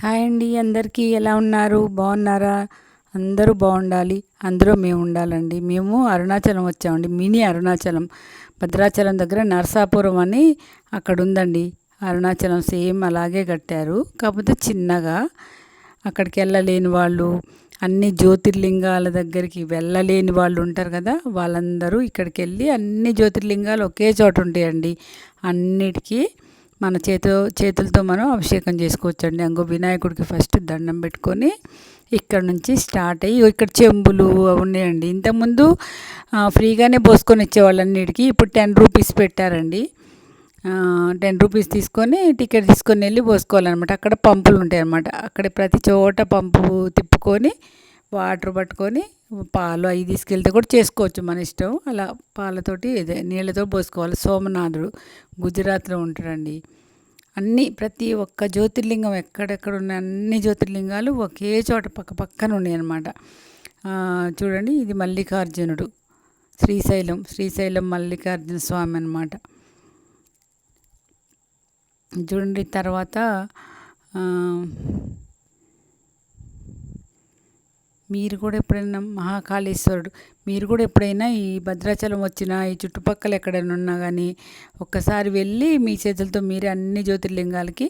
Hi అండి, అందరికీ ఎలా ఉన్నారు? బాగున్నారా? అందరూ బాగుండాలి, అందులో మేము ఉండాలండి. మేము అరుణాచలం వచ్చామండి, మినీ అరుణాచలం. భద్రాచలం దగ్గర నరసాపురం అని అక్కడ ఉందండి. అరుణాచలం సేమ్ అలాగే కట్టారు, కాకపోతే చిన్నగా. అక్కడికి వెళ్ళలేని వాళ్ళు, అన్ని జ్యోతిర్లింగాల దగ్గరికి వెళ్ళలేని వాళ్ళు ఉంటారు కదా, వాళ్ళందరూ ఇక్కడికి వెళ్ళి అన్ని జ్యోతిర్లింగాలు ఒకే చోట ఉంటాయండి. అన్నిటికీ మన చేతులతో మనం అభిషేకం చేసుకోవచ్చండి. అంగో వినాయకుడికి ఫస్ట్ దండం పెట్టుకొని ఇక్కడ నుంచి స్టార్ట్ అయ్యి, ఇక్కడ చెంబులు అవి ఉన్నాయండి. ఇంతకుముందు ఫ్రీగానే పోసుకొని ఇచ్చేవాళ్ళు అన్నిటికీ. ఇప్పుడు 10 రూపీస్ పెట్టారండి. 10 రూపీస్ తీసుకొని టికెట్ తీసుకొని వెళ్ళి పోసుకోవాలన్నమాట. అక్కడ పంపులు ఉంటాయి అన్నమాట. అక్కడ ప్రతి చోట పంపు తిప్పుకొని వాటర్ పట్టుకొని పాలు అవి తీసుకెళ్తే కూడా చేసుకోవచ్చు, మన ఇష్టం. అలా పాలతోటి ఇదే నీళ్ళతో పోసుకోవాలి. సోమనాథుడు గుజరాత్లో ఉంటాడండి. ప్రతి ఒక్క జ్యోతిర్లింగం ఎక్కడెక్కడ ఉన్న అన్ని జ్యోతిర్లింగాలు ఒకే చోట పక్క పక్కన ఉన్నాయి అన్నమాట. చూడండి, ఇది మల్లికార్జునుడు, శ్రీశైలం మల్లికార్జున స్వామి అన్నమాట. చూడండి, తర్వాత మీరు కూడా ఎప్పుడైనా మహాకాళేశ్వరుడు, మీరు కూడా ఎప్పుడైనా ఈ భద్రాచలం వచ్చినా, ఈ చుట్టుపక్కల ఎక్కడైనా ఉన్నా కానీ ఒక్కసారి వెళ్ళి మీ చేతులతో మీరే అన్ని జ్యోతిర్లింగాలకి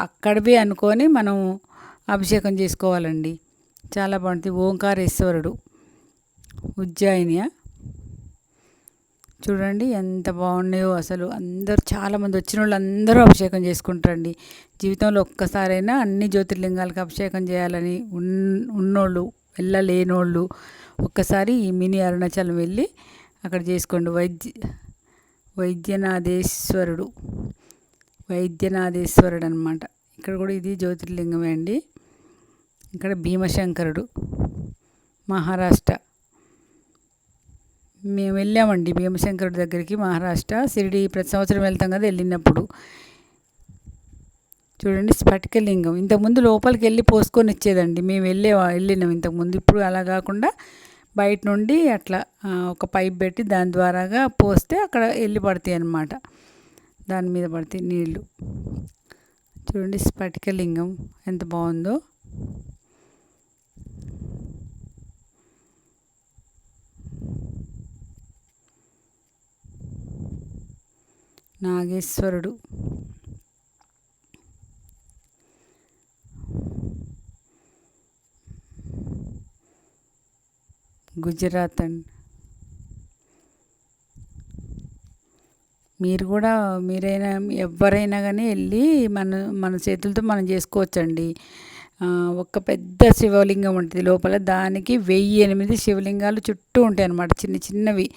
అక్కడవే అనుకొని మనం అభిషేకం చేసుకోవాలండి. చాలా బాగుంటుంది. ఓంకారేశ్వరుడు, ఉజ్జయినియా. చూడండి ఎంత బాగున్నాయో అసలు. అందరూ చాలామంది వచ్చిన వాళ్ళు అందరూ అభిషేకం చేసుకుంటారండి. జీవితంలో ఒక్కసారైనా అన్ని జ్యోతిర్లింగాలకి అభిషేకం చేయాలని ఉన్నోళ్ళు, వెళ్ళలేనోళ్ళు ఒక్కసారి ఈ మినీ అరుణాచలం వెళ్ళి అక్కడ చేసుకోండి. వైద్యనాథేశ్వరుడు అనమాట. ఇక్కడ కూడా ఇది జ్యోతిర్లింగమే అండి. ఇక్కడ భీమశంకరుడు, మహారాష్ట్ర. మేము వెళ్ళామండి భీమశంకరుడి దగ్గరికి, మహారాష్ట్ర. షిరిడి ప్రతి సంవత్సరం వెళ్తాం కదా, వెళ్ళినప్పుడు. చూడండి, స్ఫటికలింగం. ఇంతకుముందు లోపలికి వెళ్ళి పోసుకొని ఇచ్చేదండి, మేము వెళ్ళినాం ఇంతకుముందు. ఇప్పుడు అలా కాకుండా బయట నుండి అట్లా ఒక పైప్ పెట్టి దాని ద్వారాగా పోస్తే అక్కడ వెళ్ళి పడతాయి అన్నమాట. దాని మీద పడతాయి నీళ్ళు. చూడండి, స్ఫటికలింగం ఎంత బాగుందో. నాగేశ్వరుడు, గుజరాత్ అండి. ఎవరైనా కానీ వెళ్ళి మన చేతులతో మనం చేసుకోవచ్చండి. ఒక పెద్ద శివలింగం ఉంటుంది లోపల, దానికి 1008 శివలింగాలు చుట్టూ ఉంటాయి అన్నమాట, చిన్న చిన్నవి.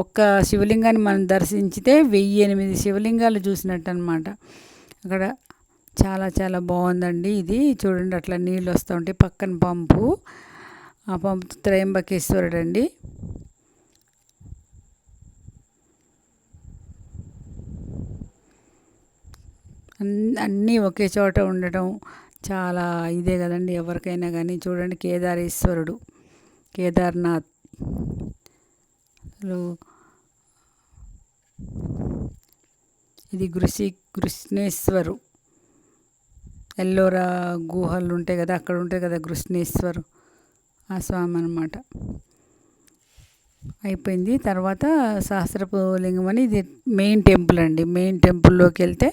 ఒక్క శివలింగాన్ని మనం దర్శించితే 1008 శివలింగాలు చూసినట్టు అనమాట. అక్కడ చాలా చాలా బాగుందండి ఇది. చూడండి, అట్లా నీళ్ళు వస్తూ ఉంటాయి. పక్కన పంపు, ఆ పంపు త్రయంబకేశ్వరుడు అండి. అన్నీ ఒకే చోట ఉండటం చాలా ఇదే కదండి ఎవరికైనా కానీ. చూడండి, కేదార్నాథ్. ఇది కృష్ణేశ్వరు, ఎల్లోరా గుహలు ఉంటాయి కదా, అక్కడ ఉంటాయి కదా కృష్ణేశ్వరు, ఆ స్వామి అన్నమాట. అయిపోయింది. తర్వాత సహస్రపు లింగం అని, ఇది మెయిన్ టెంపుల్ అండి. మెయిన్ టెంపుల్లోకి వెళ్తే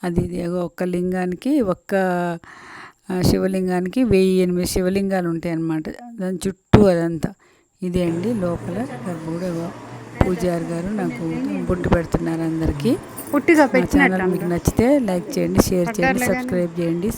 అది ఒక్క లింగానికి, ఒక్క శివలింగానికి 1008 శివలింగాలు ఉంటాయి అన్నమాట. దాని చుట్టూ అదంతా ఇదే అండి. లోపల గర్భగుడి. పూజారి గారు నాకు బొట్టు పెడుతున్నారు అందరికీ. ఛానల్ మీకు నచ్చితే లైక్ చేయండి, షేర్ చేయండి, సబ్స్క్రైబ్ చేయండి.